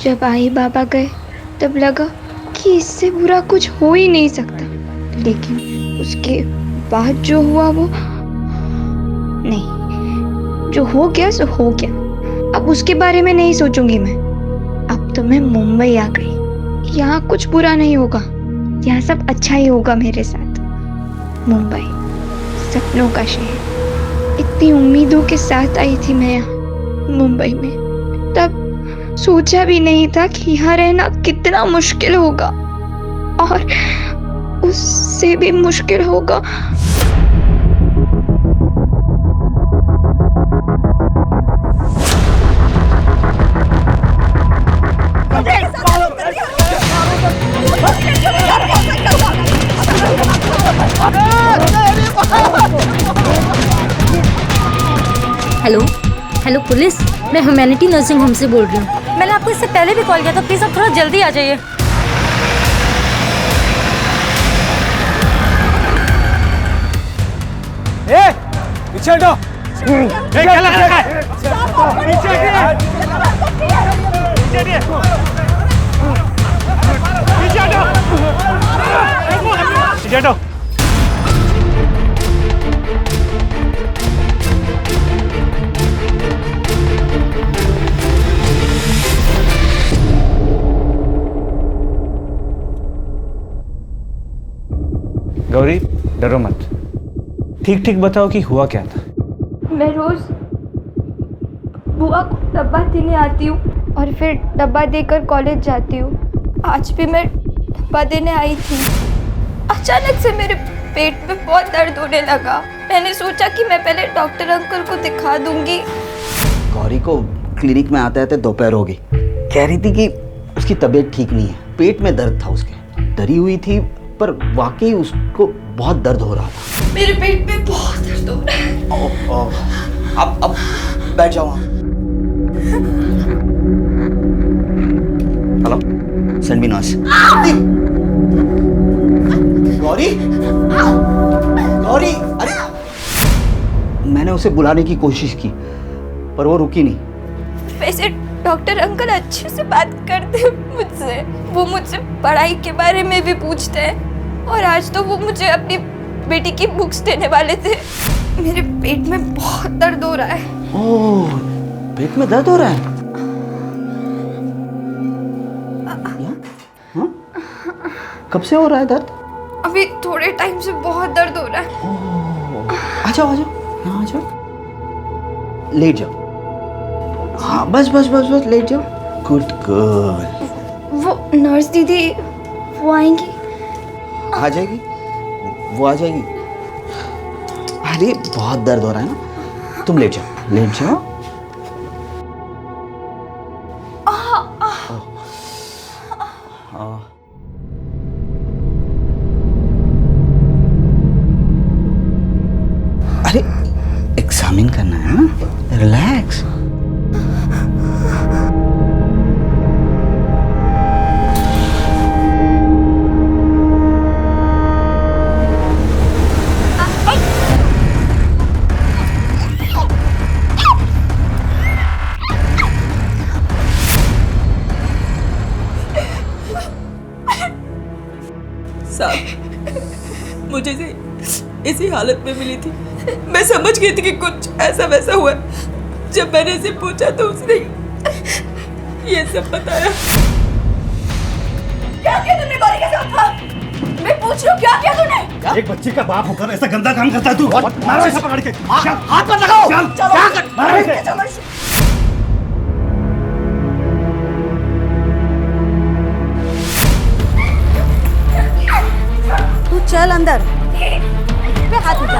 जब आई बाबा गए तब लगा कि इससे बुरा कुछ हो ही नहीं सकता, लेकिन उसके बाद जो हुआ वो नहीं, जो हो गया सो हो गया। अब उसके बारे में नहीं सोचूंगी मैं। अब तो मैं मुंबई आ गई। यहाँ कुछ बुरा नहीं होगा, यहाँ सब अच्छा ही होगा मेरे साथ। मुंबई सपनों का शहर। इतनी उम्मीदों के साथ आई थी मैं यहाँ मुंबई में। तब सोचा भी नहीं था कि यहाँ रहना कितना मुश्किल होगा, और उससे भी मुश्किल होगा। हेलो हेलो पुलिस, मैं ह्यूमैनिटी नर्सिंग होम से बोल रही हूँ। मैंने आपको इससे पहले भी कॉल किया था, प्लीज़ आप थोड़ा जल्दी आ जाइए। पीछे हटो। क्या लग रहा है? पीछे हटिए। पीछे हटो। पीछे हटो। गौरी, डरो मत। ठीक ठीक बताओ कि हुआ क्या था। मैं रोज बुआ को डब्बा देने आती हूँ और फिर डब्बा देकर कॉलेज जाती हूँ। आज भी मैं डब्बा देने आई थी। अचानक से मेरे पेट में बहुत दर्द होने लगा। मैंने सोचा कि मैं पहले डॉक्टर अंकल को दिखा दूंगी। गौरी को क्लिनिक में आते आते दोपहर हो गई। कह रही थी कि उसकी तबीयत ठीक नहीं है, पेट में दर्द था उसके। डरी हुई थी, पर वाकई उसको बहुत दर्द हो रहा था। मेरे पेट में बहुत दर्द हो रहा है। अब बैठ जाओ। Hello, send me nurse. Gauri, Gauri, अरे मैंने उसे बुलाने की कोशिश की पर वो रुकी नहीं। वैसे डॉक्टर अंकल अच्छे से बात करते हैं मुझसे। वो मुझसे पढ़ाई के बारे में भी पूछते हैं, और आज तो वो मुझे अपनी बेटी की बुक्स देने वाले थे। मेरे पेट में बहुत दर्द हो रहा है। ओह, पेट में दर्द हो रहा है? हाँ? कब से हो रहा है दर्द? अभी थोड़े टाइम से बहुत दर्द हो रहा है। आ जाओ, आ जाओ, यहाँ आ जाओ, लेट जाओ। हाँ, बस बस बस बस, लेट जाओ। Good girl. वो नर्स दीदी वो आएंगी? आ जाएगी, वो आ जाएगी। अरे बहुत दर्द हो रहा है ना, तुम लेट जाओ, लेट जाओ। अरे एग्जामिन करना है ना, रिलैक्स। मुझे इसी हालत में मिली थी। मैं समझ गई थी कि कुछ ऐसा वैसा हुआ। जब मैंने इसे पूछा तो उसने ये सब बताया। क्या किया तूने गौरी के साथ? मैं पूछ रही हूँ, क्या किया तूने? एक बच्ची का बाप होकर ऐसा गंदा काम करता है तू? मारो इसे पकड़ के। हाथ मत लगाओ। क्या कर? मारो इसे। तू चल अंदर। हाथ उठा।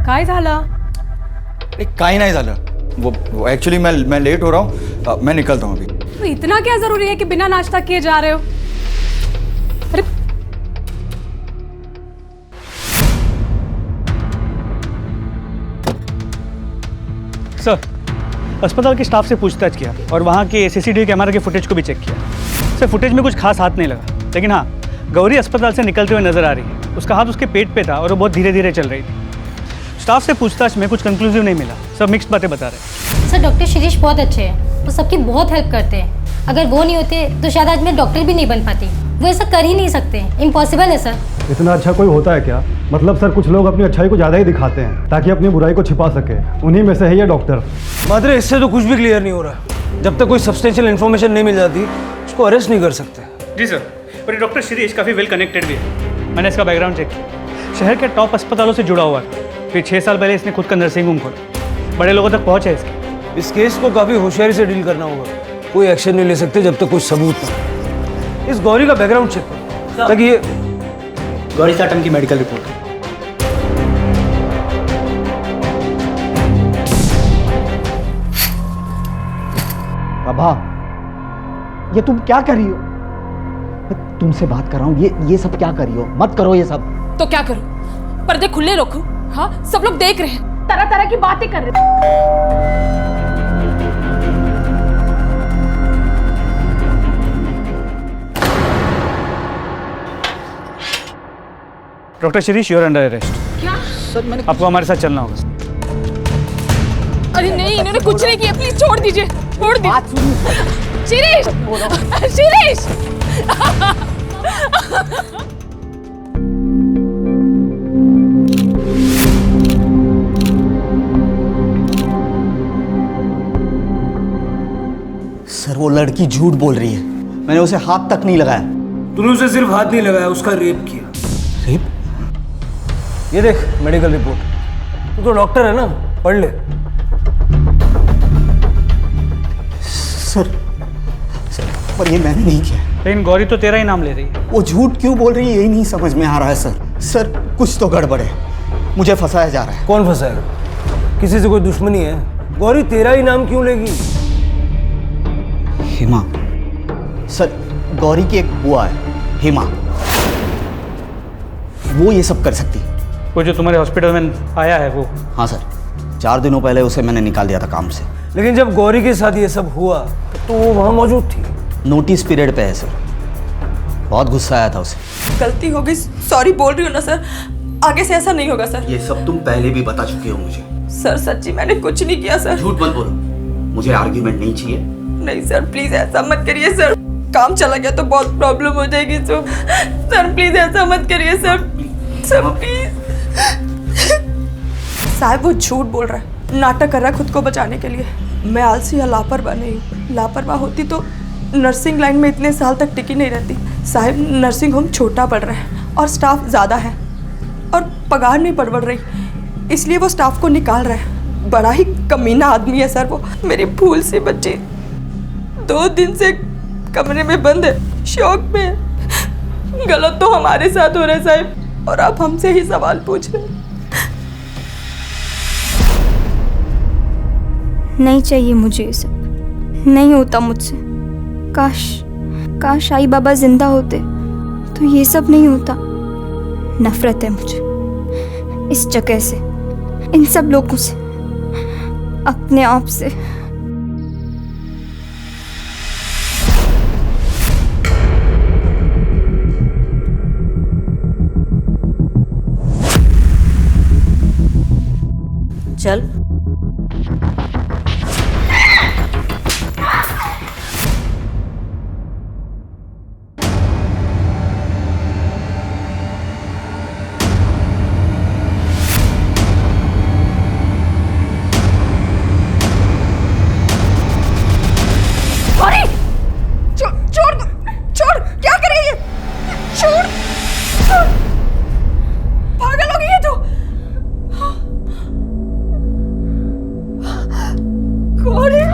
काय झालं? काही नाही झालं। वो एक्चुअली मैं लेट हो रहा हूँ, मैं निकलता हूँ अभी। तो इतना क्या जरूरी है कि बिना नाश्ता किए जा रहे हो? अरे सर, अस्पताल के स्टाफ से पूछताछ किया और वहाँ के CCTV कैमरा के फुटेज को भी चेक किया। सर फुटेज में कुछ खास हाथ नहीं लगा, लेकिन हाँ, गौरी अस्पताल से निकलते हुए नजर आ रही है। उसका हाथ उसके पेट पे था और वो बहुत धीरे धीरे चल रही थी। स्टाफ से पूछताछ में कुछ कंक्लूसिव नहीं मिला, सब मिक्स्ड बातें बता रहे। सर डॉक्टर शिरीष बहुत अच्छे हैं, वो सबकी बहुत हेल्प करते हैं। अगर वो नहीं होते तो शायद आज मैं डॉक्टर भी नहीं बन पाती। वो ऐसा कर ही नहीं सकते, इम्पॉसिबल है सर। इतना अच्छा कोई होता है क्या? मतलब सर, कुछ लोग अपनी अच्छाई को ज़्यादा ही दिखाते हैं ताकि अपनी बुराई को छिपा सके। उन्हीं में से है ये डॉक्टर। मात्रे, इससे तो कुछ भी क्लियर नहीं हो रहा। जब तक कोई सब्सटेंशियल इन्फॉर्मेशन नहीं मिल जाती उसको अरेस्ट नहीं कर सकते। जी सर, और ये डॉक्टर शिरीष काफ़ी वेल कनेक्टेड भी है। मैंने इसका बैकग्राउंड चेक किया, शहर के टॉप अस्पतालों से जुड़ा हुआ था। फिर 6 साल पहले इसने खुद का नर्सिंग होम खोला। बड़े लोगों तक पहुँच है इसकी। इस केस को काफ़ी होशियारी से डील करना होगा। कोई एक्शन नहीं ले सकते जब तक कुछ सबूत ना। इस गौरी का बैकग्राउंड चेक करो ताकि ये गौरी चाटम की मेडिकल रिपोर्ट। प्रभा, ये तुम क्या कर रही हो? मैं तुमसे बात कर रहा हूँ, ये सब क्या कर रही हो? मत करो ये सब। तो क्या करूं? पर्दे खुले रखो? हाँ, सब लोग देख रहे हैं, तरह तरह की बातें कर रहे हैं। Doctor Shirish, you are under arrest. क्या? सर मैंने आपको हमारे साथ चलना होगा। अरे नहीं, इन्होंने कुछ नहीं किया, प्लीज छोड़ दीजिए, छोड़ दीजिए। बात सुनिए। शिरीष, शिरीष। सर वो लड़की झूठ बोल रही है, मैंने उसे हाथ तक नहीं लगाया। तूने उसे सिर्फ हाथ नहीं लगाया, उसका रेप किया। रेप? ये देख मेडिकल रिपोर्ट। तू तो डॉक्टर है ना, पढ़ ले। सर पर ये मैंने नहीं किया। लेकिन गौरी तो तेरा ही नाम ले रही है। वो झूठ क्यों बोल रही है यही नहीं समझ में आ रहा है सर। सर कुछ तो गड़बड़ है, मुझे फंसाया जा रहा है। कौन फंसाएगा? किसी से कोई दुश्मनी है? गौरी तेरा ही नाम क्यों लेगी? हिमा, सर गौरी की एक बुआ है हिमा, वो ये सब कर सकती है। वो जो तुम्हारे हॉस्पिटल में आया है वो? हाँ सर, 4 दिनों पहले उसे मैंने निकाल दिया था काम से। लेकिन जब गौरी के साथ ये सब हुआ तो वो वहाँ मौजूद थी। नोटिस पीरियड पे है सर। बहुत गुस्सा आया था उसे। गलती हो गई, सॉरी बोल रही हूँ ना सर, आगे से ऐसा नहीं होगा सर। ये सब तुम पहले भी बता चुके हो मुझे। सर सच्ची मैंने कुछ नहीं किया सर। झूठ मत बोलो, मुझे आर्ग्यूमेंट नहीं चाहिए। नहीं सर, प्लीज ऐसा मत करिए सर, काम चला गया तो बहुत प्रॉब्लम हो जाएगी। तो सर प्लीज ऐसा मत करिए सर, सर प्लीज। साहब वो झूठ बोल रहा है, नाटक कर रहा है खुद को बचाने के लिए। मैं आलसी या लापरवाह नहीं हूँ। लापरवाह होती तो नर्सिंग लाइन में इतने साल तक टिकी नहीं रहती। साहब नर्सिंग होम छोटा पड़ रहा है और स्टाफ ज़्यादा है और पगार नहीं बढ़ रही, इसलिए वो स्टाफ को निकाल रहा है। बड़ा ही कमीना आदमी है सर वो। मेरी भूल से बच्चे 2 दिन से कमरे में बंद है, शौक में है। गलत तो हमारे साथ हो रहा है साहब, और आप हमसे ही सवाल पूछ रहे हैं। नहीं चाहिए मुझे ये सब, नहीं होता मुझसे। काश आई बाबा जिंदा होते तो ये सब नहीं होता। नफरत है मुझे इस जगह से, इन सब लोगों से, अपने आप से। चल छोड़, क्या कर रही है? छोड़, पागल हो गई है तू। कौन है?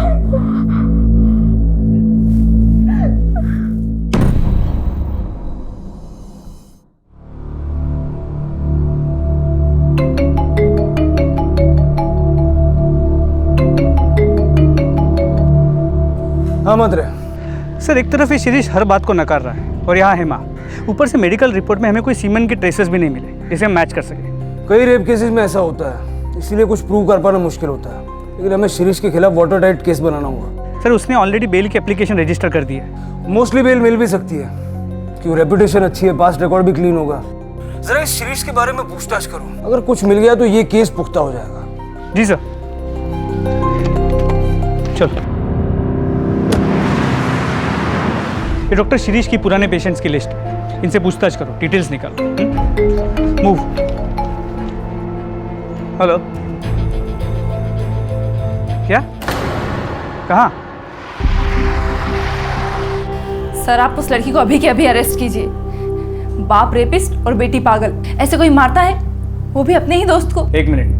हाँ मत रहे सर, एक तरफ ये शिरीष हर बात को नकार रहा है और यहाँ हेमा, ऊपर से मेडिकल रिपोर्ट में हमें कोई सीमेंट के ट्रेसेस भी नहीं मिले जिसे हम मैच कर सके। कई रेप केसेस में ऐसा होता है, इसीलिए कुछ प्रूव कर पाना मुश्किल होता है। लेकिन हमें शिरीष के खिलाफ वाटर टाइट केस बनाना होगा। सर उसने ऑलरेडी बेल की एप्लीकेशन रजिस्टर कर दी है। मोस्टली बेल मिल भी सकती है क्यों, रेपुटेशन अच्छी है, पास्ट रिकॉर्ड भी क्लीन होगा। जरा इस शिरीष के बारे में पूछताछ करो, अगर कुछ मिल गया तो ये केस पुख्ता हो जाएगा। जी सर। चलो, ये डॉक्टर शिरीष की पुराने पेशेंट्स की लिस्ट, इनसे पूछताछ करो, डिटेल्स निकालो। मूव। हेलो, क्या, कहाँ? सर आप उस लड़की को अभी के अभी अरेस्ट कीजिए। बाप रेपिस्ट और बेटी पागल, ऐसे कोई मारता है, वो भी अपने ही दोस्त को। एक मिनट,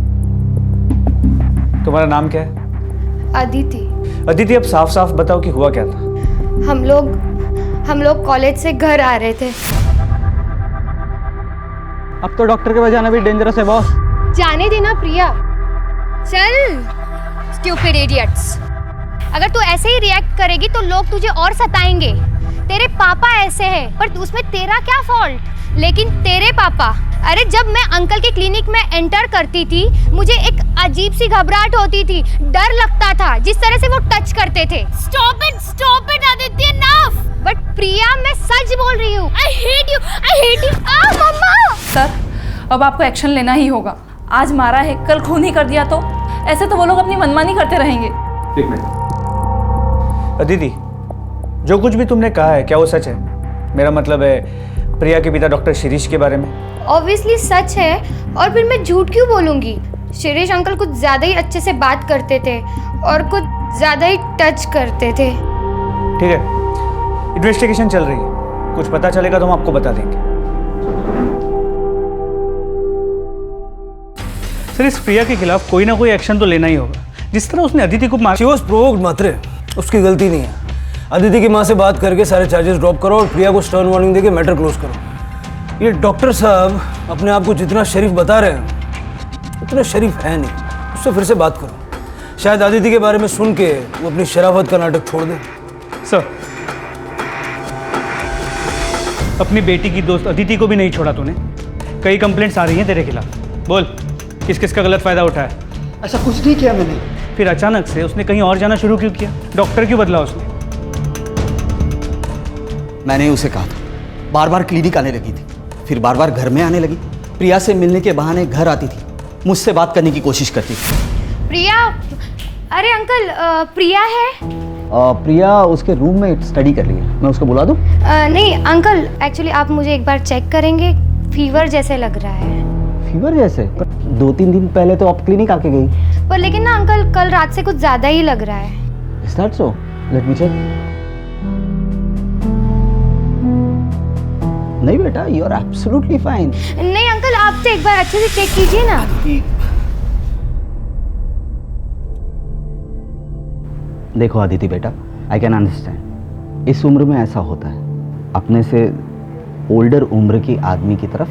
तुम्हारा नाम क्या है? अदिति। अदिति, अब साफ साफ बताओ कि हुआ क्या था। हम लोग कॉलेज से घर आ रहे थे। अब तो डॉक्टर के पास जाना भी डेंजरस है बॉस। जाने देना प्रिया, चल। स्टूपिड इडियट्स, अगर तू ऐसे ही रिएक्ट करेगी तो लोग तुझे और सताएंगे। तेरे पापा ऐसे हैं, पर उसमें तेरा क्या फॉल्ट? लेकिन तेरे पापा, अरे जब मैं अंकल के क्लिनिक में एंटर करती थी, मुझे एक अजीब सी घबराहट होती थी, डर लगता था जिस तरह से वो टच करते थे। Stop it Aditya, enough. But Priya, मैं सच बोल रही हूँ। I hate you. Mamma. Sir अब आपको एक्शन लेना ही होगा। आज मारा है, कल खून ही कर दिया तो ऐसे तो वो लोग अपनी मनमानी करते रहेंगे। एक मिनट। अदिति, जो कुछ भी तुमने कहा है क्या वो सच है? मेरा मतलब है प्रिया के पिता डॉक्टर शिरीष के बारे में। ऑब्वियसली सच है, और फिर मैं झूठ क्यों बोलूँगी? शिरीष अंकल कुछ ज़्यादा ही अच्छे से बात करते थे और कुछ ज़्यादा ही टच करते थे। ठीक है, इन्वेस्टिगेशन चल रही है, कुछ पता चलेगा तो हम आपको बता देंगे। सर इस प्रिया के खिलाफ कोई ना कोई एक्शन तो लेना ही होगा। जिस तरह उसने अदिति को मार, शी वाज प्रोवोक्ड मात्रे, उसकी गलती नहीं है। अदिति की माँ से बात करके सारे चार्जेस ड्रॉप करो और प्रिया को स्टर्न वार्निंग देके मैटर क्लोज करो। ये डॉक्टर साहब अपने आप को जितना शरीफ बता रहे हैं उतना शरीफ है नहीं, उससे फिर से बात करो। शायद अदिति के बारे में सुन के वो अपनी शराफत का नाटक छोड़ दे। सर अपनी बेटी की दोस्त अदिति को भी नहीं छोड़ा तूने। कई कंप्लेंट्स आ रही हैं तेरे खिलाफ, बोल किस किस का गलत फायदा उठाया? ऐसा कुछ नहीं किया मैंने। फिर अचानक से उसने कहीं और जाना शुरू क्यों किया? डॉक्टर क्यों बदला उसने? मैंने उसे कहा था, बार बार क्लिनिक आने लगी थी, फिर बार बार घर में आने लगी, प्रिया से मिलने के बहाने घर आती थी, मुझसे बात करने की कोशिश करती थी। प्रिया, अरे अंकल, प्रिया है? प्रिया उसके रूम में स्टडी कर रही है, मैं उसको बुला दूं? नहीं अंकल, एक्चुअली आप मुझे एक बार चेक करेंगे, फीवर जैसे लग रहा है। फीवर जैसे? पर 2-3 दिन पहले तो आप क्लिनिक आके गई। पर लेकिन ना अंकल, कल रात से कुछ ज़्यादा ही लग रहा है। Is that so? Let me check. नहीं बेटा, you are absolutely fine. नहीं अंकल, आप तो एक बार अच्छे से चेक कीजिए ना। देखो आदिति बेटा, I can understand. इस उम्र में ऐसा होता है, अपने से ओल्डर उम्र की आदमी की तरफ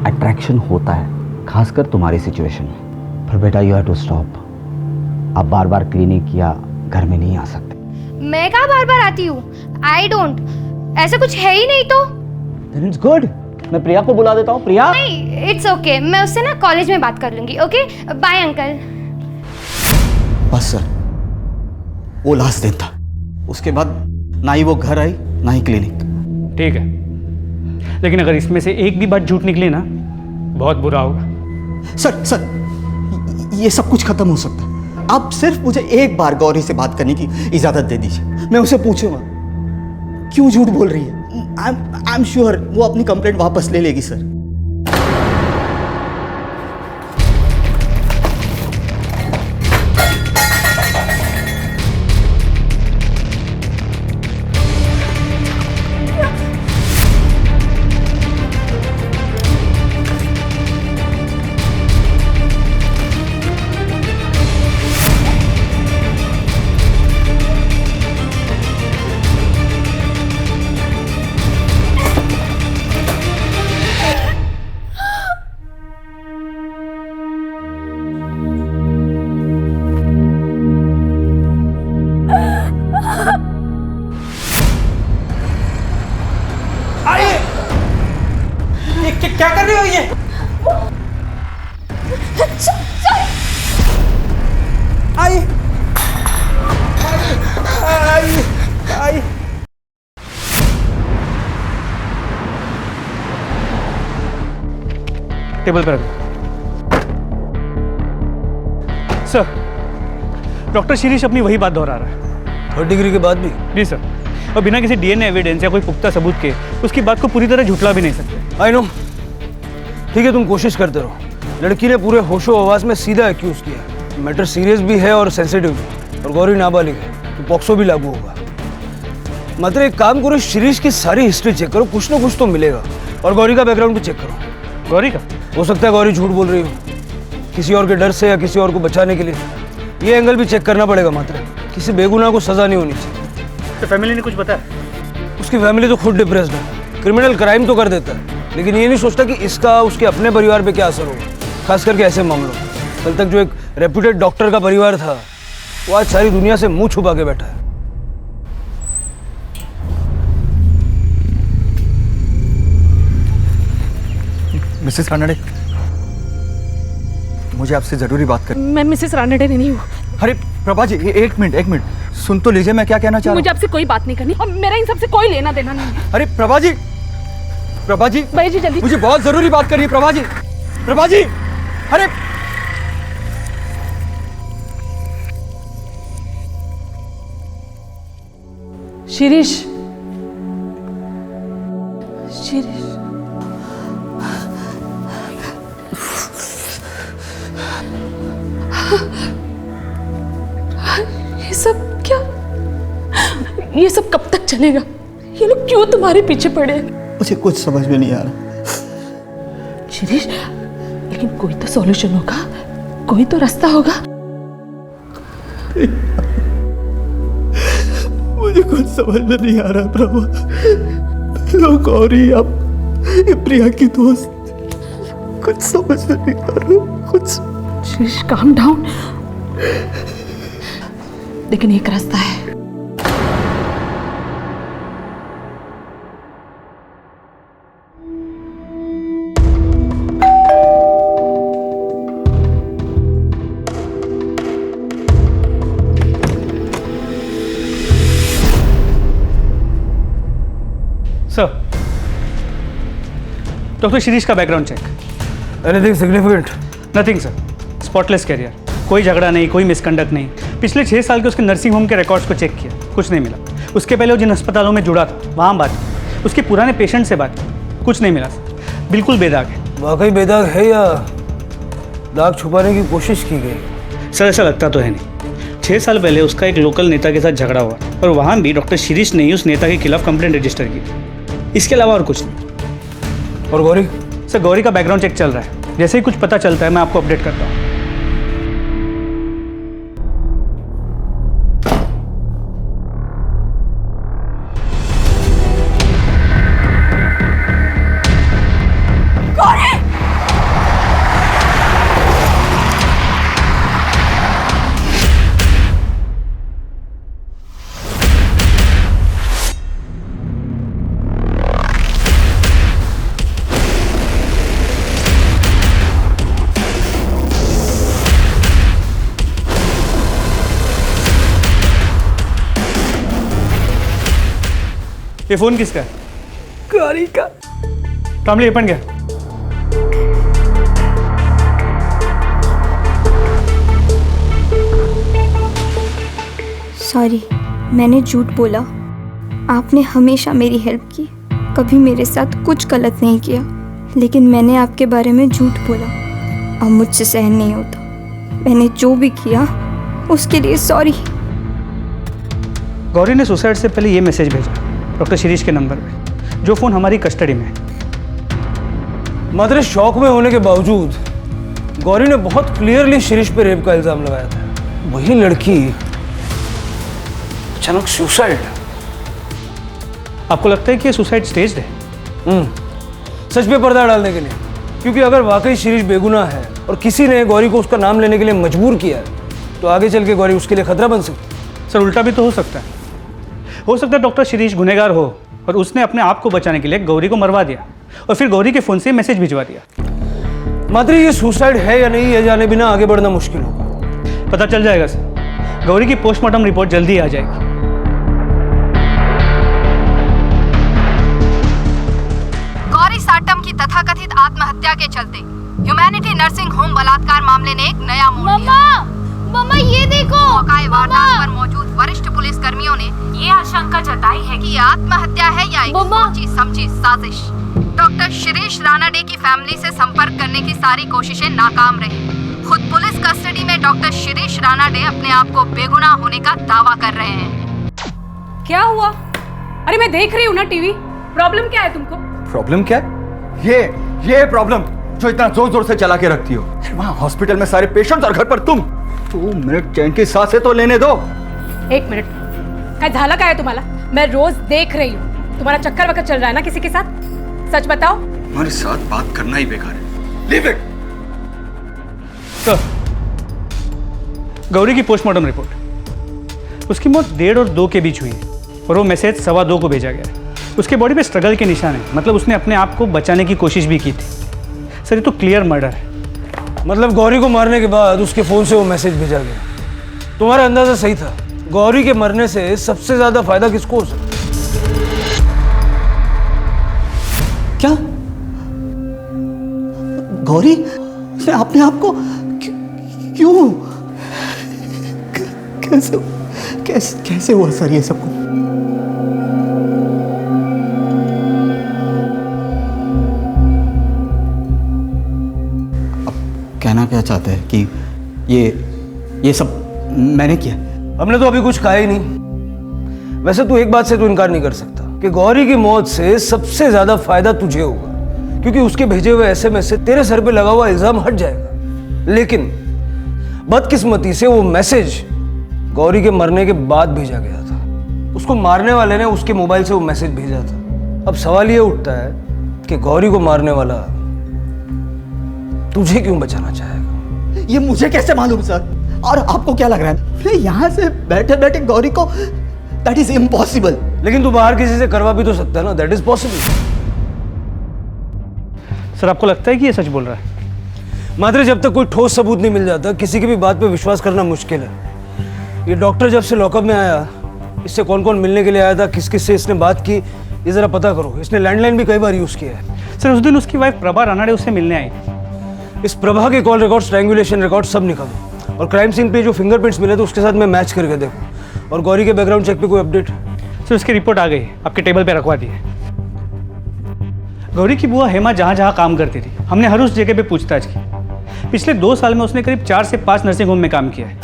अट्रैक्शन होता है, खासकर तुम्हारी सिचुएशन में। पर बेटा यू हैव टू स्टॉप। आप बार बार क्लिनिक या घर में नहीं आ सकते। मैं कहाँ बार बार आती हूँ? आई डोंट, ऐसा कुछ है ही नहीं तो। Then it's good. मैं प्रिया को बुला देता हूँ। प्रिया? नहीं, इट्स ओके, मैं उससे ना कॉलेज में बात कर लूंगी। Okay, bye uncle. बस सर, वो लास्ट दिन था, उसके बाद ना ही वो घर आई ना ही क्लिनिक। ठीक है, लेकिन अगर इसमें से एक भी बात झूठ निकले ना, बहुत बुरा होगा। सर ये सब कुछ खत्म हो सकता है। आप सिर्फ मुझे एक बार गौरी से बात करने की इजाजत दे दीजिए, मैं उसे पूछूंगा क्यों झूठ बोल रही है। आई एम श्योर वो अपनी कंप्लेंट वापस ले लेगी सर। क्या कर रही हो ये? आइए टेबल पर रख दो। सर, डॉक्टर शिरीष अपनी वही बात दोहरा रहा है। 3rd डिग्री के बाद भी? जी सर, और बिना किसी डीएनए एविडेंस या कोई पुख्ता सबूत के उसकी बात को पूरी तरह झुठला भी नहीं सकते। आई नो, ठीक है, तुम कोशिश करते रहो। लड़की ने पूरे होशो आवाज में सीधा एक्यूज किया। मैटर सीरियस भी है और सेंसिटिव भी, और गौरी नाबालिग है तो पॉक्सो भी लागू होगा। मात्र एक काम करो, शिरीष की सारी हिस्ट्री चेक करो, कुछ ना कुछ तो मिलेगा। और गौरी का बैकग्राउंड भी चेक करो। गौरी का? हो सकता है गौरी झूठ बोल रही हो, किसी और के डर से या किसी और को बचाने के लिए। ये एंगल भी चेक करना पड़ेगा। मात्र किसी बेगुनाह को सजा नहीं होनी चाहिए। तो फैमिली ने कुछ बताया? उसकी फैमिली तो खुद डिप्रेस्ड है। क्रिमिनल क्राइम तो कर देता है, लेकिन ये नहीं सोचता कि इसका उसके अपने परिवार पे क्या असर होगा, खास करके ऐसे मामलों में। कल तक जो एक रेप्यूटेड डॉक्टर का परिवार था, वो आज सारी दुनिया से मुंह छुपा के बैठा है। मिसेस रानडे, मुझे आपसे जरूरी बात करनी। मैं मिसेस रानडे नहीं हूँ। अरे प्रभा जी, एक मिनट सुन तो लीजिए, मैं क्या कहना चाह रहा हूँ। मुझे आपसे कोई बात नहीं करनी और मेरा इन सबसे कोई लेना देना नहीं है। अरे प्रभा जी भाई जी जल्दी, मुझे बहुत जरूरी बात करनी है। प्रभा जी, अरे शिरीष, ये सब कब तक चलेगा? ये लोग क्यों तुम्हारे पीछे पड़े हैं? मुझे कुछ समझ में नहीं आ रहा। शिरीष, लेकिन कोई तो सॉल्यूशन होगा, कोई तो रास्ता होगा। मुझे कुछ समझ में नहीं आ रहा प्रभु। लोग गौरी, अब ये प्रिया की दोस्त, कुछ समझ में नहीं आ रहा कुछ। Shirish, calm down. लेकिन एक रास्ता है। सर, डॉक्टर शिरीष का background check. Anything significant? Nothing sir, spotless career, कोई झगड़ा नहीं, कोई मिसकंडक्ट नहीं। पिछले 6 साल के उसके नर्सिंग होम के रिकॉर्ड्स को चेक किया, कुछ नहीं मिला। उसके पहले वो जिन अस्पतालों में जुड़ा था वहाँ बात की, उसके पुराने पेशेंट से बात की, कुछ नहीं मिला सर, बिल्कुल बेदाग है। वाकई बेदाग है या दाग छुपाने की कोशिश की गई? सर ऐसा लगता तो है नहीं। 6 साल पहले उसका एक लोकल नेता के साथ झगड़ा हुआ और वहाँ भी डॉक्टर शिरीष ने ही उस नेता के खिलाफ कंप्लेंट रजिस्टर की। इसके अलावा और कुछ नहीं। और गौरी? सर गौरी का बैकग्राउंड चेक चल रहा है, जैसे ही कुछ पता चलता है मैं आपको अपडेट करता हूँ। ये फोन किसका है? गौरी का। कामली ये पन गया। सॉरी, मैंने झूठ बोला। आपने हमेशा मेरी हेल्प की, कभी मेरे साथ कुछ गलत नहीं किया, लेकिन मैंने आपके बारे में झूठ बोला। अब मुझसे सहन नहीं होता। मैंने जो भी किया उसके लिए सॉरी। गौरी ने सुसाइड से पहले ये मैसेज भेजा डॉक्टर शिरीष के नंबर पे, जो फ़ोन हमारी कस्टडी में है। मात्र शौक में होने के बावजूद गौरी ने बहुत क्लियरली शिरीष पे रेप का इल्जाम लगाया था। वही लड़की अचानक सुसाइड। आपको लगता है कि ये सुसाइड स्टेज्ड है? सच पे पर्दा डालने के लिए, क्योंकि अगर वाकई शिरीष बेगुनाह है और किसी ने गौरी को उसका नाम लेने के लिए मजबूर किया है, तो आगे चल के गौरी उसके लिए खतरा बन सकती। सर उल्टा भी तो हो सकता है। हो सकता है डॉक्टर शिरीष गुनहगार हो और उसने अपने आप को बचाने के लिए गौरी को मरवा दिया और फिर गौरी के फ़ोन से मैसेज भिजवा दिया। मात्र ये सुसाइड है या नहीं, ये जाने बिना आगे बढ़ना मुश्किल होगा। पता चल जाएगा सर, गौरी की पोस्टमार्टम रिपोर्ट जल्दी ही आ जाएगी। गौरी साटम की तथाकथित आत्महत्या के चलते ह्यूमैनिटी नर्सिंग होम बलात्कार मामले ने एक नया मोड़ लिया। मम्मा ये देखो। मौके वारदात पर मौजूद वरिष्ठ पुलिस कर्मियों ने ये आशंका जताई है कि ये आत्महत्या है या एक सोची समझी साजिश। डॉक्टर शिरीष रानाडे की फैमिली से संपर्क करने की सारी कोशिशें नाकाम रही। खुद पुलिस कस्टडी में डॉक्टर शिरीष रानाडे अपने आप को बेगुनाह होने का दावा कर रहे हैं। क्या हुआ? अरे मैं देख रही हूँ ना टीवी। प्रॉब्लम क्या है तुमको? प्रॉब्लम क्या है? ये प्रॉब्लम जो इतना जोर जोर से चला के रखती हो। वहाँ हॉस्पिटल में सारे पेशेंट्स और घर पर तुम 2 मिनट चैन की सांसें तो लेने दो। 1 मिनट क्या झाला का है तुम्हारा? मैं रोज देख रही हूँ तुम्हारा चक्कर वक्कर चल रहा है ना किसी के साथ। सच बताओ। हमारे साथ बात करना ही बेकार है। Leave it. सर, गौरी की पोस्टमार्टम रिपोर्ट, उसकी मौत 1:30 और 2 के बीच हुई है और वो मैसेज 2:15 को भेजा गया है। उसके बॉडी पे स्ट्रगल के निशान है, मतलब उसने अपने आप को बचाने की कोशिश भी की थी। सर ये तो क्लियर मर्डर है। मतलब गौरी को मारने के बाद उसके फ़ोन से वो मैसेज भेजा गया। तुम्हारा अंदाज़ा सही था। गौरी के मरने से सबसे ज़्यादा फायदा किसको हो सकता? क्या गौरी उसने अपने आप को क्यों कैसे हुआ सर ये सब कुछ? कहना क्या चाहते हैं कि ये सब मैंने किया? हमने तो अभी कुछ कहा ही नहीं। वैसे तू एक बात से तो इनकार नहीं कर सकता कि गौरी की मौत से सबसे ज्यादा फायदा तुझे होगा, क्योंकि उसके भेजे हुए एसएमएस से तेरे सर पे लगा हुआ इल्जाम हट जाएगा। लेकिन बदकिस्मती से वो मैसेज गौरी के मरने के बाद भेजा गया था। उसको मारने वाले ने उसके मोबाइल से वो मैसेज भेजा था। अब सवाल ये उठता है कि गौरी को मारने वाला तुझे क्यों बचाना चाहेगा? ये मुझे कैसे मालूम सर? और आपको क्या लग रहा है मैं यहाँ से बैठे बैठे गौरी को? That is impossible. लेकिन तू बाहर किसी से करवा भी तो सकता है ना। That is possible. सर आपको लगता है कि ये सच बोल रहा है? मात्र जब तक कोई ठोस सबूत नहीं मिल जाता किसी की भी बात पे विश्वास करना मुश्किल है। ये डॉक्टर जब से लॉकअप में आया, इससे कौन कौन मिलने के लिए आया था, किस किस से इसने बात की, ये जरा पता करो। इसने लैंडलाइन भी कई बार यूज किया है। सर उस दिन उसकी वाइफ प्रभा रानाडे उससे मिलने आई। इस प्रभा के कॉल रिकॉर्ड, स्ट्रैंगुलेशन रिकॉर्ड सब निकालो और क्राइम सीन पे जो फिंगरप्रिंट्स मिले थे उसके साथ मैं मैच करके देखो। और गौरी के बैकग्राउंड चेक पे कोई अपडेट? सर उसकी रिपोर्ट आ गई, आपके टेबल पे रखवा दी है। गौरी की बुआ हेमा जहाँ जहाँ काम करती थी, हमने हर उस जगह पे पूछताछ की। पिछले 2 साल में उसने करीब 4 से 5 नर्सिंग होम में काम किया है।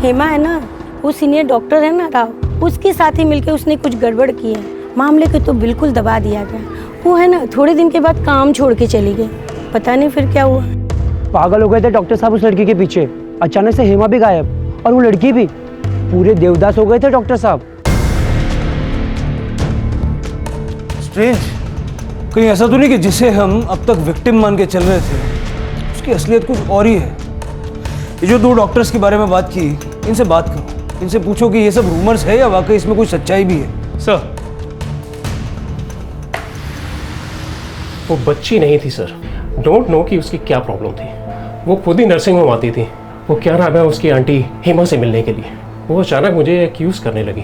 हेमा है ना, वो सीनियर डॉक्टर है ना राव, उसके साथ ही मिलकर उसने कुछ गड़बड़ की है। मामले को तो बिल्कुल दबा दिया गया। वो है ना थोड़े दिन के बाद काम छोड़ के चली गई। पता नहीं फिर क्या हुआ। पागल हो गए थे डॉक्टर साहब उस लड़की के पीछे। अचानक से हेमा भी गायब और वो लड़की भी। पूरे देवदास हो गए थे डॉक्टर साहब। स्ट्रेंज। कहीं ऐसा तो नहीं कि जिसे हम अब तक विक्टिम मान के चल रहे थे उसकी असलियत कुछ और ही है? ये जो 2 डॉक्टर्स के बारे में बात की, इनसे बात करो। इनसे पूछो कि ये सब रूमर्स है या वाकई इसमें कोई सच्चाई भी है। सर वो बच्ची नहीं थी सर। डोंट नो कि उसकी क्या प्रॉब्लम थी। वो खुद ही नर्सिंग होम आती थी। वो क्या नाम है उसकी आंटी हेमा से मिलने के लिए। वो अचानक मुझे एक्यूज़ करने लगी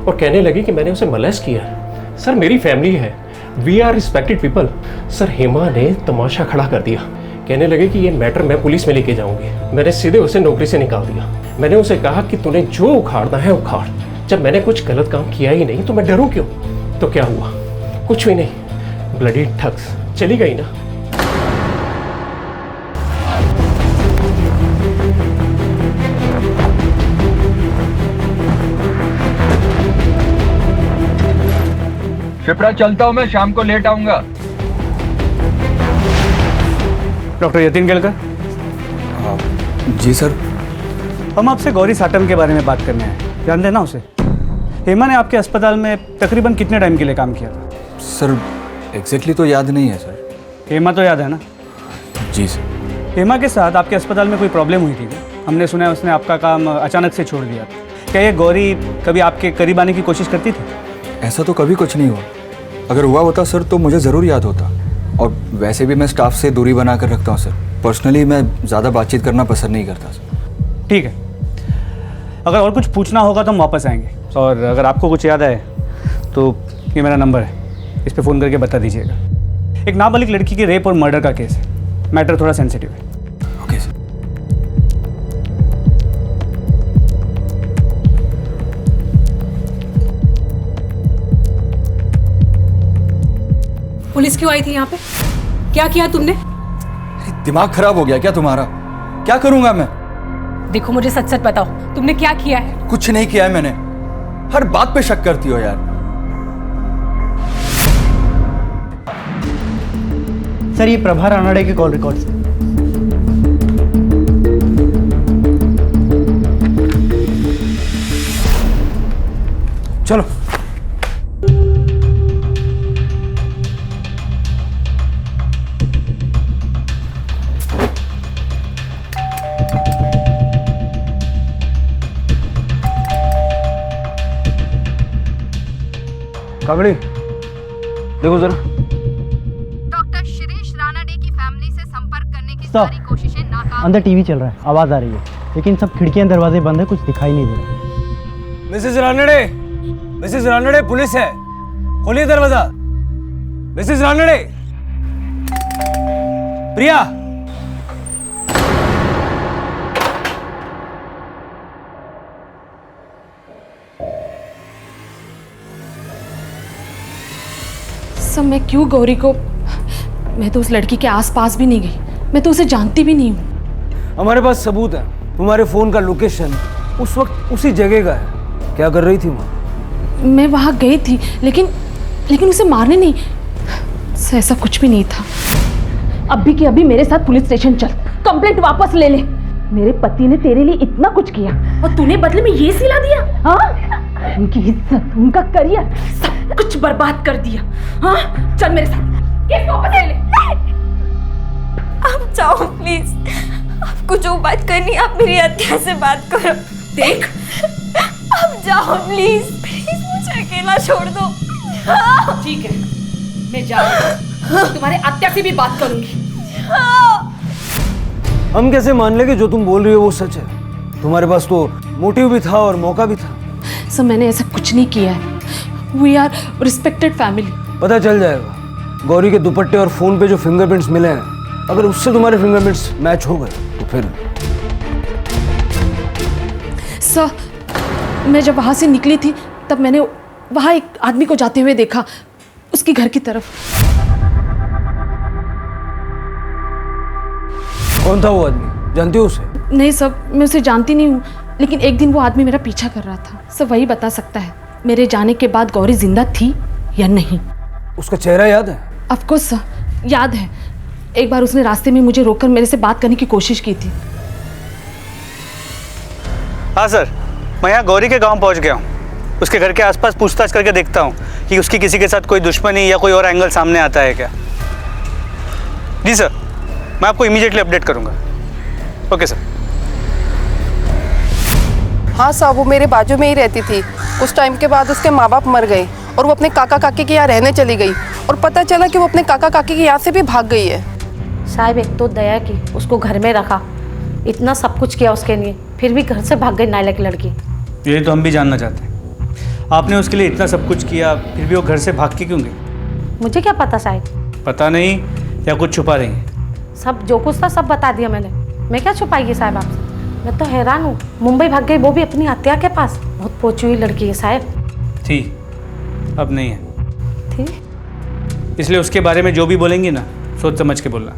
और कहने लगी कि मैंने उसे मोलेस्ट किया है। सर मेरी फैमिली है, we are respected people. Sir Hema ने तमाशा खड़ा कर दिया। कहने लगे कि ये मैटर मैं पुलिस में लेके जाऊंगी। मैंने सीधे उसे नौकरी से निकाल दिया। मैंने उसे कहा कि तूने जो उखाड़ना है उखाड़। जब मैंने कुछ गलत काम किया ही नहीं तो मैं डरूं क्यों? तो क्या हुआ? कुछ भी नहीं। Bloody thugs. चली गई ना। शिप्रा चलता हूँ मैं, शाम को लेट आऊंगा। डॉक्टर यतीन केलकर। जी सर। हम आपसे गौरी साटम के बारे में बात करने आए। ध्यान देना उसे। हेमा ने आपके अस्पताल में तकरीबन कितने टाइम के लिए काम किया था? सर एग्जैक्टली तो याद नहीं है सर। हेमा तो याद है ना? जी सर। हेमा के साथ आपके अस्पताल में कोई प्रॉब्लम हुई थी क्या? हमने सुना है उसने आपका काम अचानक से छोड़ दिया। क्या ये गौरी कभी आपके करीब आने की कोशिश करती थी? ऐसा तो कभी कुछ नहीं हुआ। अगर हुआ होता सर तो मुझे ज़रूर याद होता। और वैसे भी मैं स्टाफ से दूरी बना कर रखता हूँ सर। पर्सनली मैं ज़्यादा बातचीत करना पसंद नहीं करता सर। ठीक है, अगर और कुछ पूछना होगा तो हम वापस आएंगे। और अगर आपको कुछ याद आए तो ये मेरा नंबर है, इस पर फ़ोन करके बता दीजिएगा। एक नाबालिग लड़की के रेप और मर्डर का केस है, मैटर थोड़ा सेंसिटिव है। Okay sir. पुलिस क्यों आई थी यहाँ पे? क्या किया तुमने? दिमाग खराब हो गया क्या तुम्हारा? क्या करूंगा मैं? देखो मुझे सच सच बताओ, तुमने क्या किया है? कुछ नहीं किया है मैंने। हर बात पे शक करती हो यार। सर ये प्रभा रानड़े के कॉल रिकॉर्ड्स हैं। चलो। काकड़ी देखो जरा। डॉक्टर शिरीष रानाडे की फैमिली से संपर्क करने की सारी कोशिशें नाकाम। अंदर टीवी चल रहा है, आवाज आ रही है, लेकिन सब खिड़कियां दरवाजे बंद है, कुछ दिखाई नहीं दे रहा। मिसेस रानड़े पुलिस है, खोलिए दरवाजा। मिसेस रानड़े। प्रिया। सब मैं क्यों गौरी को, मैं तो उस लड़की के आसपास भी नहीं गई, मैं तो उसे जानती भी नहीं हूँ। हमारे पास सबूत है, तुम्हारे फोन का लोकेशन उस वक्त उसी जगह का है। क्या कर रही थी वहाँ? मैं वहाँ गई थी, लेकिन उसे मारने नहीं, ऐसा कुछ भी नहीं था। अभी के अभी मेरे साथ पुलिस स्टेशन चल, कंप्लेंट वापस ले ले। मेरे पति ने तेरे लिए इतना कुछ किया और तूने बदले में ये सिला दिया? हाँ, उनकी इज्जत, उनका करियर, सब कुछ बर्बाद कर दिया। हाँ, चल मेरे साथ, केस वापस ले ले। आप जाओ प्लीज, आपको जो बात करनी है आप मेरी हत्या से बात करो। देख, आप जाओ प्लीज, प्लीज मुझे अकेला छोड़ दो। ठीक है, मैं जा रही हूँ, तुम्हारे हत्या से भी बात करूंगी। हम कैसे मान लेंगे जो तुम बोल रही हो वो सच है? तुम्हारे पास तो मोटिव भी था और मौका भी था। सर मैंने ऐसा कुछ नहीं किया है, वी आर रिस्पेक्टेड फैमिली। पता चल जाएगा। गौरी के दुपट्टे और फोन पे जो फिंगरप्रिंट्स मिले हैं, अगर उससे तुम्हारे फिंगरप्रिंट्स मैच हो गए तो फिर। सर मैं जब वहाँ से निकली थी तब मैंने वहाँ एक आदमी को जाते हुए देखा, उसके घर की तरफ। कौन था वो आदमी? जानती हो उसे? नहीं सर, मैं उसे जानती नहीं हूँ, लेकिन एक दिन वो आदमी मेरा पीछा कर रहा था। सर वही बता सकता है मेरे जाने के बाद गौरी जिंदा थी या नहीं। उसका चेहरा याद है? ऑफ कोर्स सर, याद है। एक बार उसने रास्ते में मुझे रोककर मेरे से बात करने की कोशिश की थी। हाँ सर, मैं यहाँ गौरी के गांव पहुँच गया हूँ। उसके घर के आसपास पूछताछ करके देखता हूँ कि उसकी किसी के साथ कोई दुश्मनी या कोई और एंगल सामने आता है क्या। जी सर, मैं आपको इमीडिएटली अपडेट करूँगा। Okay sir. हाँ साहब, वो मेरे बाजू में ही रहती थी। कुछ टाइम के बाद उसके माँ बाप मर गए और वो अपने काका काकी के यहाँ रहने चली गई और पता चला कि वो अपने काका काकी के यहाँ से भी भाग गई है। साहब एक तो दया की, उसको घर में रखा, इतना सब कुछ किया उसके लिए, फिर भी घर से भाग गई नालायक लड़की। ये तो हम भी जानना चाहते हैं, आपने उसके लिए इतना सब कुछ किया फिर भी वो घर से भाग के क्यों गई? मुझे क्या पता साहब। पता नहीं या कुछ छुपा रही है? सब जो कुछ था सब बता दिया मैंने, मैं क्या छुपाएगी साहब आपसे। मैं तो हैरान हूँ, मुंबई भाग गई, वो भी अपनी हत्या के पास। बहुत पोची हुई लड़की है साहब। थी, अब नहीं है। थी? इसलिए उसके बारे में जो भी बोलेंगी ना, सोच समझ के बोलना।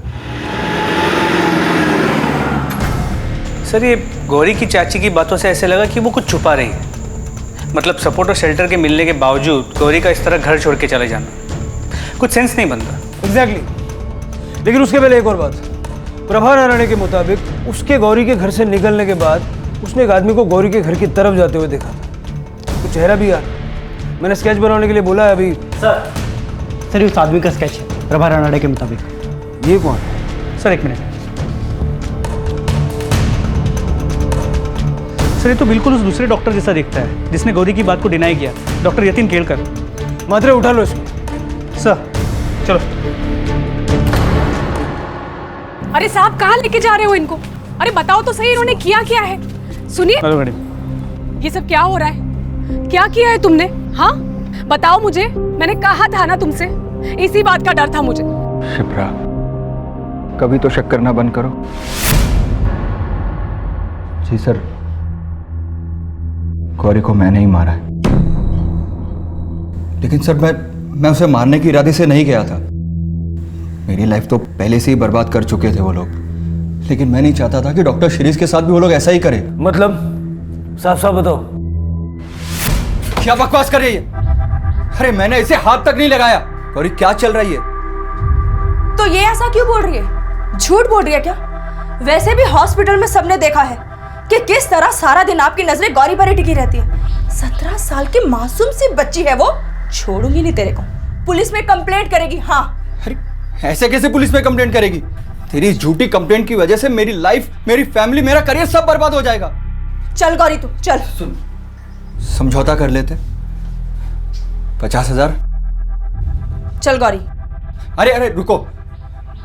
सर ये गौरी की चाची की बातों से ऐसे लगा कि वो कुछ छुपा रही है। मतलब सपोर्ट और शेल्टर के मिलने के बावजूद गौरी का इस तरह घर छोड़ के चले जाना, कुछ सेंस नहीं बनता। एग्जैक्टली। लेकिन उसके पहले एक और बात। प्रभा रानड़े के मुताबिक उसके गौरी के घर से निकलने के बाद उसने एक आदमी को गौरी के घर की तरफ जाते हुए देखा था। तो चेहरा भी यार, मैंने स्केच बनाने के लिए बोला है अभी। सर उस आदमी का स्केच है प्रभा रानड़े के मुताबिक। ये कौन? सर एक मिनट। सर ये तो बिल्कुल उस दूसरे डॉक्टर जैसा दिखता है जिसने गौरी की बात को डिनाई किया, डॉक्टर यतीन केलकर। मात्रे उठा लो इसको। सर चलो। अरे साहब कहाँ लेके जा रहे हो इनको? अरे बताओ तो सही, इन्होंने किया क्या है? सुनिए, ये सब क्या हो रहा है? क्या किया है तुमने? हाँ बताओ मुझे, मैंने कहा था ना तुमसे, इसी बात का डर था मुझे। शिप्रा, कभी तो शक करना बंद करो। जी सर, गौरी को मैंने ही मारा है। लेकिन सर मैं उसे मारने की इरादे से नहीं गया था। मेरी लाइफ तो पहले से ही बर्बाद कर चुके थे वो लोग, लेकिन मैं नहीं चाहता था कि डॉक्टर शिरीष के साथ भी वो लोग ऐसा ही करें। मतलब साफ साफ बताओ। क्या बकवास कर रही है? अरे मैंने इसे हाथ तक नहीं लगाया। गौरी क्या चल रही है? तो ये ऐसा क्यों बोल रही है? झूठ बोल रही है क्या? वैसे भी हॉस्पिटल में सबने देखा है कि किस तरह सारा दिन आपकी नजरें गौरी पर ही टिकी रहती है। 17 साल की मासूम सी बच्ची है वो। छोड़ूंगी नहीं तेरे को। पुलिस में कंप्लेंट करेगी। हाँ। अरे ऐसे कैसे पुलिस में कंप्लेंट करेगी? तेरी झूठी कंप्लेंट की वजह से मेरी लाइफ, मेरी फैमिली, मेरा करियर सब बर्बाद हो जाएगा। चल गौरी तू चल। समझौता कर लेते। 50,000। चल गौरी। अरे रुको,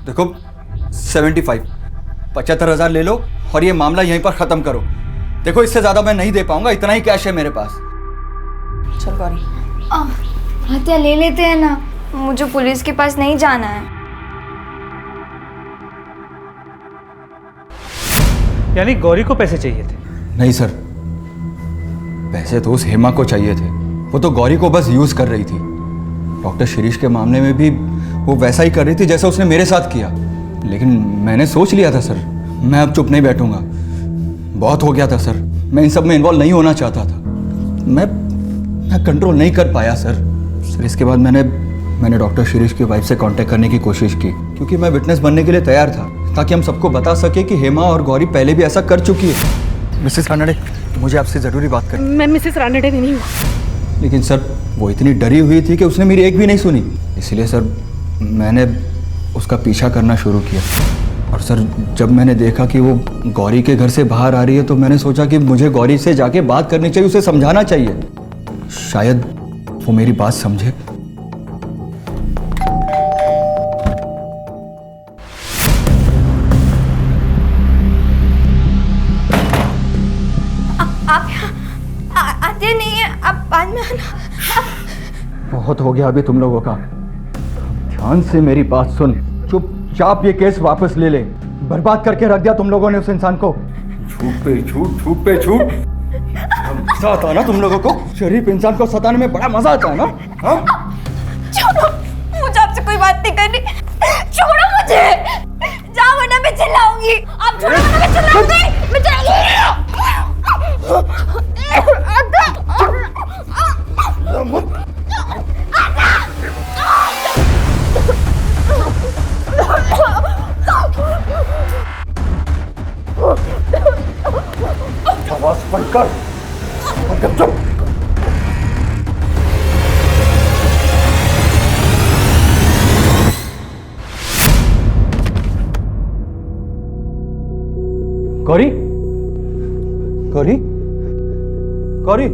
देखो 75, 75,000 ले लो और ये मामला यहीं पर खत्म करो। देखो इससे ज्यादा मैं नहीं दे पाऊंगा, इतना ही कैश है मेरे पास। चल गौरी। हत्या ले लेते हैं ना, मुझे पुलिस के पास नहीं जाना है। यानी गौरी को पैसे चाहिए थे? नहीं सर, पैसे तो उस हेमा को चाहिए थे। वो तो गौरी को बस यूज कर रही थी। डॉक्टर शिरीष के मामले में भी वो वैसा ही कर रही थी जैसा उसने मेरे साथ किया। लेकिन मैंने सोच लिया था सर, मैं अब चुप नहीं बैठूंगा। बहुत हो गया था सर, मैं इन सब में इन्वॉल्व नहीं होना चाहता था। मैं कंट्रोल नहीं कर पाया सर। इसके बाद मैंने डॉक्टर शिरीष की वाइफ से कांटेक्ट करने की कोशिश की, क्योंकि मैं विटनेस बनने के लिए तैयार था, ताकि हम सबको बता सके कि हेमा और गौरी पहले भी ऐसा कर चुकी है। मिसेस रानडे, मुझे आपसे ज़रूरी बात करनी। मैं मिसेस रानडे नहीं हूँ। लेकिन सर वो इतनी डरी हुई थी कि उसने मेरी एक भी नहीं सुनी। इसलिए सर मैंने उसका पीछा करना शुरू किया। और सर जब मैंने देखा कि वो गौरी के घर से बाहर आ रही है, तो मैंने सोचा कि मुझे गौरी से जाके बात करनी चाहिए, उसे समझाना चाहिए। शायद वो मेरी बात समझे। आप आते नहीं है, आप बाद में आना। बहुत हो गया अभी तुम लोगों का। ध्यान से मेरी बात सुन, चुपचाप ये केस वापस ले ले। बर्बाद करके रख दिया तुम लोगों ने उस इंसान को। झूठ पे झूठ, झूठ पे झूठ। मजा आता है ना तुम लोगों को? शरीफ इंसान को सताने में बड़ा मजा आता है ना? हाँ? छोड़ो, मुझे आपसे कोई बात नहीं करनी। छोड़ो मुझे, जाओ वरना मैं चिल्लाऊंगी। आप छोड़ो वरना मैं चिल्लाऊंगी। मैं चिल्लाऊंगी। आवाज बंद कर। चुप। गौरी, गौरी, गौरी।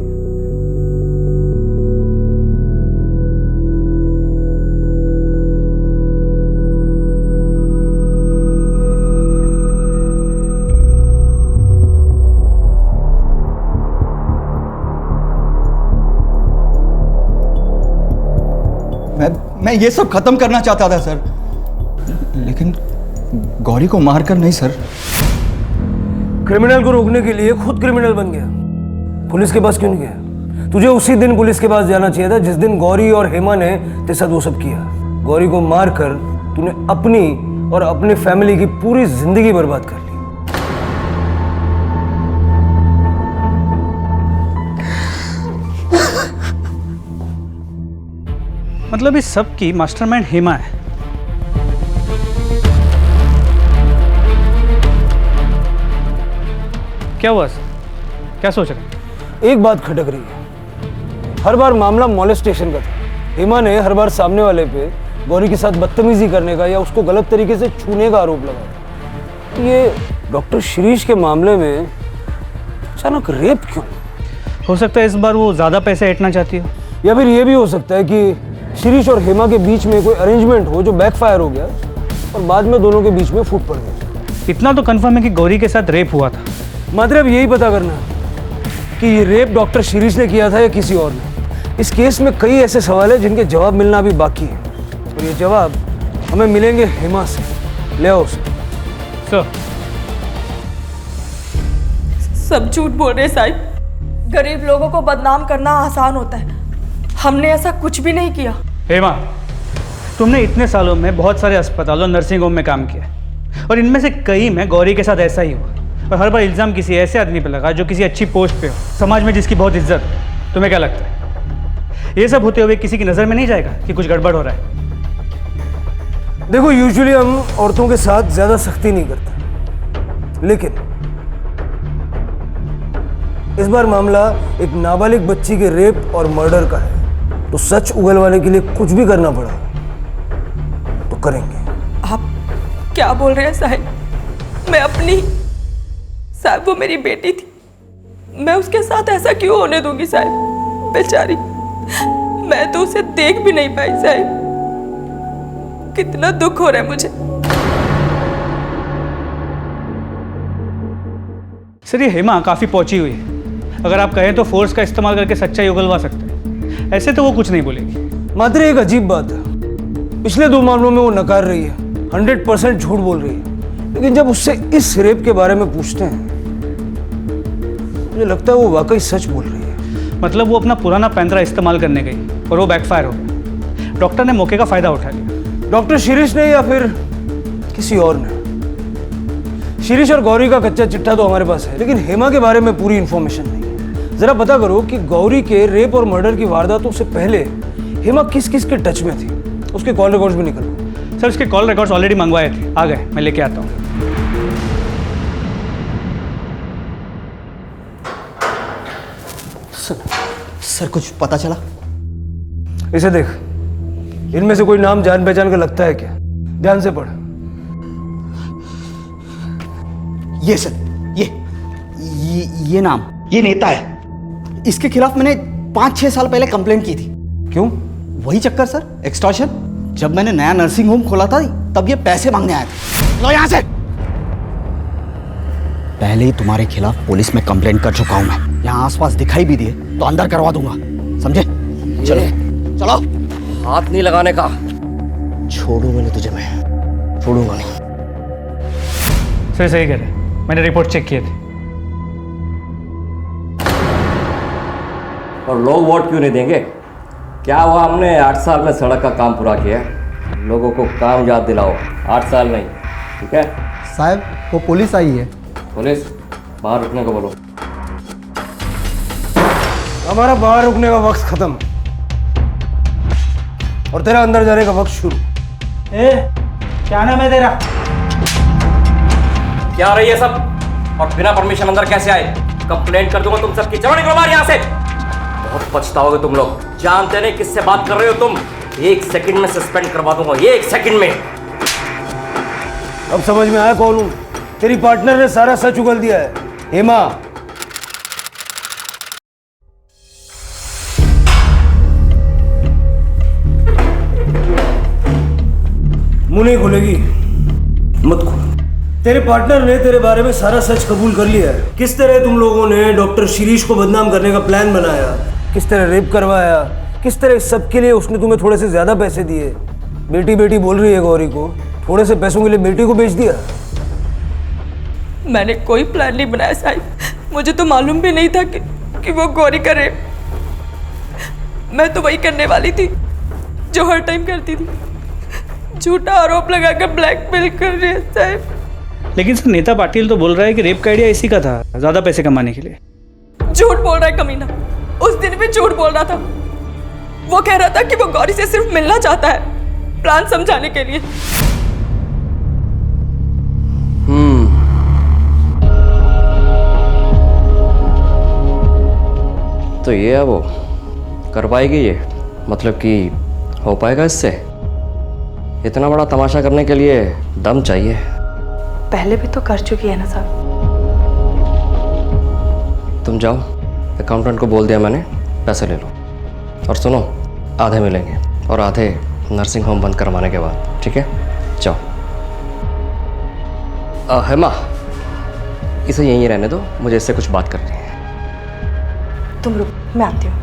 मैं ये सब खत्म करना चाहता था सर, लेकिन गौरी को मारकर नहीं सर। क्रिमिनल को रोकने के लिए खुद क्रिमिनल बन गया। पुलिस के पास क्यों नहीं गया? तुझे उसी दिन पुलिस के पास जाना चाहिए था जिस दिन गौरी और हेमा ने तेरे साथ वो सब किया। गौरी को मारकर तूने अपनी और अपनी फैमिली की पूरी जिंदगी बर्बाद कर ली। मतलब इस सब की मास्टरमाइंड हेमा है। क्या हुआ सर? क्या सोच रहे हैं? एक बात खटक रही है। हर बार मामला मॉलेस्टेशन का था। हेमा ने हर बार सामने वाले पे गौरी के साथ बदतमीजी करने का या उसको गलत तरीके से छूने का आरोप लगाया। ये डॉक्टर शिरीष के मामले में अचानक रेप क्यों? हो सकता है इस बार वो ज़्यादा पैसे ऐंठना चाहती हो, या फिर ये भी हो सकता है कि शिरीष और हेमा के बीच में कोई अरेंजमेंट हो जो बैकफायर हो गया और बाद में दोनों के बीच में फूट पड़ गई। इतना तो कंफर्म है कि गौरी के साथ रेप हुआ था। मतलब यही पता करना है कि ये रेप डॉक्टर शिरीष ने किया था या किसी और ने। इस केस में कई ऐसे सवाल हैं जिनके जवाब मिलना अभी बाकी है, और ये जवाब हमें मिलेंगे हेमा से, ले आओ उसे। सर सब झूठ बोल रहे साहिब। गरीब लोगों को बदनाम करना आसान होता है, हमने ऐसा कुछ भी नहीं किया। हेमा, तुमने इतने सालों में बहुत सारे अस्पतालों नर्सिंग होम में काम किया और इनमें से कई में गौरी के साथ ऐसा ही हुआ, और हर बार इल्ज़ाम किसी ऐसे आदमी पे लगा जो किसी अच्छी पोस्ट पे हो, समाज में जिसकी बहुत इज्जत हो। तुम्हें क्या लगता है ये सब होते हुए किसी की नज़र में नहीं जाएगा कि कुछ गड़बड़ हो रहा है? देखो, यूजुअली हम औरतों के साथ ज़्यादा सख्ती नहीं करते, लेकिन इस बार मामला एक नाबालिग बच्ची के रेप और मर्डर का है, तो सच उगलवाने के लिए कुछ भी करना पड़ा तो करेंगे। आप क्या बोल रहे हैं साहिब? मैं अपनी साहिब, वो मेरी बेटी थी, मैं उसके साथ ऐसा क्यों होने दूंगी साहिब? बेचारी, मैं तो उसे देख भी नहीं पाई साहिब। कितना दुख हो रहा है मुझे। सर ये हेमा काफ़ी पहुंची हुई है, अगर आप कहें तो फोर्स का इस्तेमाल करके सच्चाई उगलवा सकते हैं। ऐसे तो वो कुछ नहीं बोलेगी। मात्र एक अजीब बात है, पिछले 2 मामलों में वो नकार रही है, 100% झूठ बोल रही है, लेकिन जब उससे इस रेप के बारे में पूछते हैं मुझे लगता है वो वाकई सच बोल रही है। मतलब वो अपना पुराना पैंतरा इस्तेमाल करने गई और वो बैकफायर हो गया। डॉक्टर ने मौके का फ़ायदा उठा लिया। डॉक्टर शिरीष ने या फिर किसी और ने? शिरीष और गौरी का कच्चा चिट्ठा तो हमारे पास है, लेकिन हेमा के बारे में पूरी इन्फॉर्मेशन नहीं। जरा पता करो कि गौरी के रेप और मर्डर की वारदातों से पहले हेमा किस किस के टच में थी। उसके कॉल रिकॉर्ड्स भी निकल। सर उसके कॉल रिकॉर्ड्स ऑलरेडी मंगवाए थे, आ गए, मैं लेके आता हूँ। सर कुछ पता चला? इसे देख, इनमें से कोई नाम जान पहचान का लगता है क्या? ध्यान से पढ़। ये सर, ये नाम, ये नेता है। इसके खिलाफ मैंने 5-6 साल पहले कंप्लेंट की थी। क्यों? वही चक्कर सर, एक्सटॉर्शन। जब मैंने नया नर्सिंग होम खोला था तब ये पैसे मांगने आए थे। लो यहाँ से। पहले ही तुम्हारे खिलाफ पुलिस में कंप्लेंट कर चुका हूं मैं। यहाँ आसपास दिखाई भी दिए तो अंदर करवा दूंगा, समझे? चलो चलो। हाथ नहीं लगाने का। छोड़ूंगा नहीं तुझे, मैं छोड़ूंगा नहीं। सर सही कह रहे, मैंने रिपोर्ट चेक किए थे। और लोग वोट क्यों नहीं देंगे? क्या हुआ, हमने 8 साल में सड़क का काम पूरा किया है। लोगों को काम याद दिलाओ, 8 साल नहीं, ठीक है? साहब वो पुलिस आई है। पुलिस? बाहर रुकने को बोलो। हमारा बाहर रुकने का वक्त खत्म और तेरा अंदर जाने का वक्त शुरू। क्या नाम है तेरा? क्या रही है सब? और बिना परमिशन अंदर कैसे आए? कंप्लेंट कर दूंगा तुम सबकी। चलो निकलो बाहर यहाँ से। बहुत पछताओगे तुम लोग। जानते नहीं किससे बात कर रहे हो तुम। 1 सेकंड में सस्पेंड करवा दूंगा, 1 सेकंड में। अब समझ में आया कौन हूं? तेरी पार्टनर ने सारा सच उगल दिया है, हेमा। मुंह नहीं खुलेगी, मत खोल। तेरे पार्टनर ने तेरे बारे में सारा सच कबूल कर लिया है। किस तरह तुम लोगों ने डॉक्टर शिरीष को बदनाम करने का प्लान बनाया, किस तरह रेप करवाया, किस तरह सबके लिए उसने तुम्हें थोड़े से ज्यादा पैसे दिए। बेटी बेटी बोल रही है गौरी को, थोड़े से पैसों के लिए बेटी को बेच दिया। मैंने कोई प्लान नहीं बनाया साहिब। मुझे तो मालूम भी नहीं था कि वो गौरी का रेप। मैं तो वही करने वाली थी जो हर टाइम करती थी, झूठा आरोप लगाकर ब्लैकमेल कर रही है साहिब। लेकिन सर नेता पाटिल तो बोल रहा है कि रेप का आइडिया इसी का था, ज्यादा पैसे कमाने के लिए। झूठ बोल रहा है कमीना, उस दिन भी झूठ बोल रहा था। वो कह रहा था कि वो गौरी से सिर्फ मिलना चाहता है, प्लान समझाने के लिए। तो ये है वो, कर पाएगी ये? मतलब कि हो पाएगा इससे? इतना बड़ा तमाशा करने के लिए दम चाहिए। पहले भी तो कर चुकी है ना साहब। तुम जाओ, अकाउंटेंट को बोल दिया मैंने, पैसे ले लो। और सुनो, आधे मिलेंगे और आधे नर्सिंग होम बंद करवाने के बाद, ठीक है? जाओ। हेमा, इसे यहीं रहने दो, मुझे इससे कुछ बात करनी है। तुम रुक, मैं आती हूँ।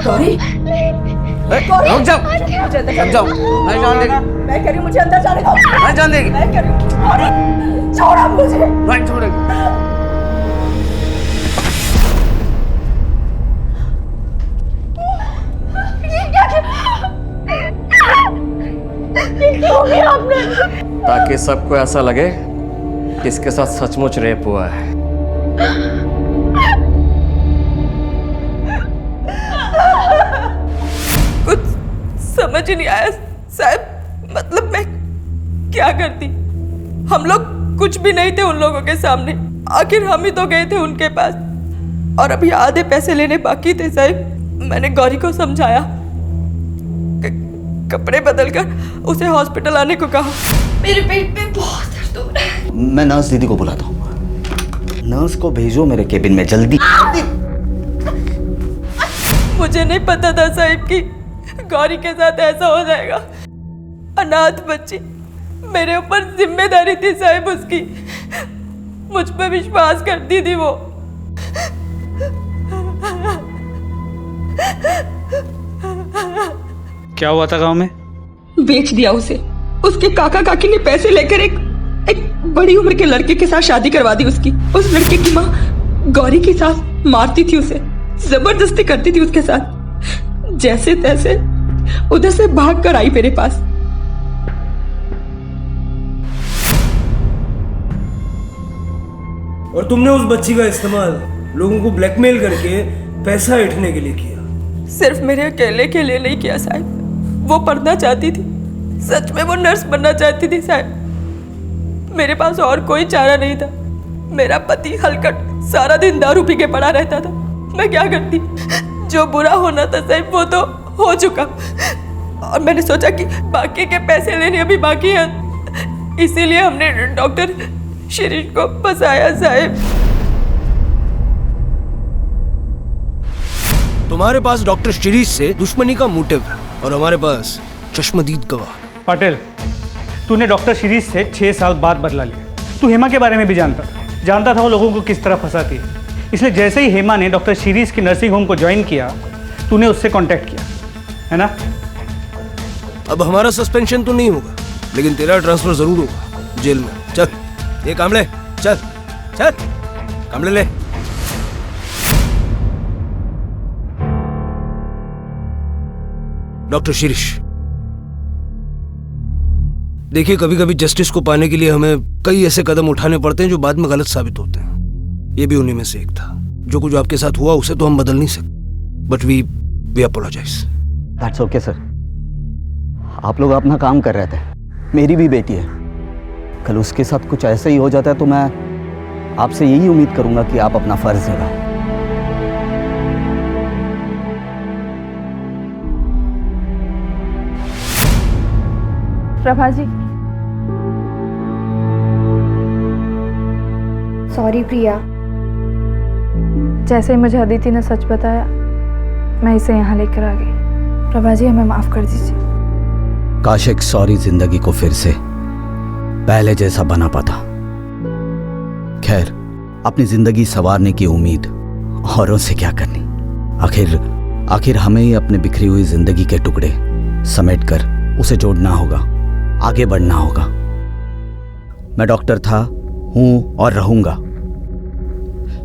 गौरी रुक जाओ, रुक जाओ, नहीं जान देगी। मैं कह रही हूँ मुझे अंदर जाने दो। नहीं जान देगी। मैं कह रही हूँ गौरी छोड़ो मुझे। नहीं छोड़ेगी। ये क्या हो गया आपने? ताकि सबको ऐसा लगे कि इसके साथ सचमुच रेप हुआ है। कुछ समझ ही नहीं आया साहब, मतलब मैं क्या करती? हम लोग कुछ भी नहीं थे उन लोगों के सामने, आखिर हम ही तो गए थे उनके पास और अभी आधे पैसे लेने बाकी थे साहब। मैंने गौरी को समझाया, कपड़े बदलकर उसे हॉस्पिटल आने को कहा। मेरे पेट में बहुत दर्द हो रहा है। मैं नर्स दीदी को बुलाता हूँ। नर्स को भेजो मेरे केबिन में जल्दी। मुझे नहीं पता था साहिब कि गौरी के साथ ऐसा हो जाएगा। अनाथ बच्ची, मेरे ऊपर जिम्मेदारी थी साहिब उसकी, मुझ पर विश्वास करती थी वो। क्या हुआ था गांव में? बेच दिया उसे। उसके काका काकी ने पैसे लेकर एक बड़ी उम्र के लड़के के साथ शादी करवा दी उसकी। उस लड़के की माँ गौरी की सास मारती थी उसे, जबरदस्ती करती थी उसके साथ। जैसे तैसे उधर से भाग कर आई मेरे पास। और तुमने उस बच्ची का इस्तेमाल लोगों को ब्लैकमेल करके पैसा ऐंठने के लिए किया। सिर्फ मेरे अकेले के लिए नहीं किया साहब, वो पढ़ना चाहती थी, सच में वो नर्स बनना चाहती थी साहब। मेरे पास और कोई चारा नहीं था। मेरा पति हलकट सारा दिन दारू पी के पड़ा रहता था। मैं क्या करती? जो बुरा होना था साहब वो तो हो चुका, और मैंने सोचा कि बाकी के पैसे लेने अभी बाकी हैं, इसीलिए हमने डॉक्टर शिरीष को फंसाया साहब। तुम्हारे पास डॉक्टर शिरीष से दुश्मनी का मोटिव है और हमारे पास चश्मदीद गवाह। पटेल, तूने डॉक्टर शिरीष से 6 साल बाद बदला लिया। तू हेमा के बारे में भी जानता था वो लोगों को किस तरह फंसाती है। इसलिए जैसे ही हेमा ने डॉक्टर शिरीष की नर्सिंग होम को ज्वाइन किया, तूने उससे कांटेक्ट किया, है ना? अब हमारा सस्पेंशन तो नहीं होगा, लेकिन तेरा ट्रांसफर जरूर होगा जेल में। चल ये कामले, चल चल कामले ले। डॉक्टर शिरीष, देखिए कभी कभी जस्टिस को पाने के लिए हमें कई ऐसे कदम उठाने पड़ते हैं जो बाद में गलत साबित होते हैं। ये भी उन्हीं में से एक था। जो कुछ आपके साथ हुआ उसे तो हम बदल नहीं सकते, but we apologise. That's okay sir. आप लोग अपना काम कर रहे थे, मेरी भी बेटी है। कल उसके साथ कुछ ऐसा ही हो जाता है तो मैं आपसे यही उम्मीद करूंगा कि आप अपना फर्ज निभाएं। प्रभा जी, सॉरी प्रिया। जैसे ही मुझे अदिति ने सच बताया, मैं इसे यहाँ लेकर आ गई। प्रभा जी, हमें माफ कर दीजिए। काश एक सॉरी जिंदगी को फिर से पहले जैसा बना पाता। खैर, अपनी जिंदगी संवारने की उम्मीद औरों से क्या करनी। आखिर हमें ही अपने बिखरी हुई जिंदगी के टुकड़े समेटकर उसे जोड़ना होगा, आगे बढ़ना होगा। मैं डॉक्टर था, हूं और रहूंगा।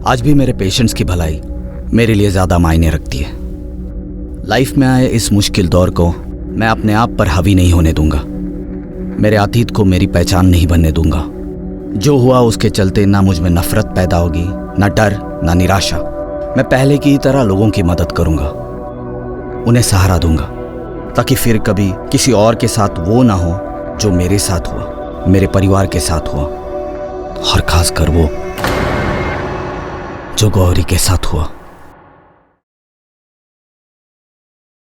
आज भी मेरे पेशेंट्स की भलाई मेरे लिए ज्यादा मायने रखती है। लाइफ में आए इस मुश्किल दौर को मैं अपने आप पर हावी नहीं होने दूंगा। मेरे अतीत को मेरी पहचान नहीं बनने दूंगा। जो हुआ उसके चलते ना मुझ में नफरत पैदा होगी, ना डर, ना निराशा। मैं पहले की तरह लोगों की मदद करूंगा, उन्हें सहारा दूंगा, ताकि फिर कभी किसी और के साथ वो ना हो जो मेरे साथ हुआ, मेरे परिवार के साथ हुआ, और खासकर वो जो गौरी के साथ हुआ।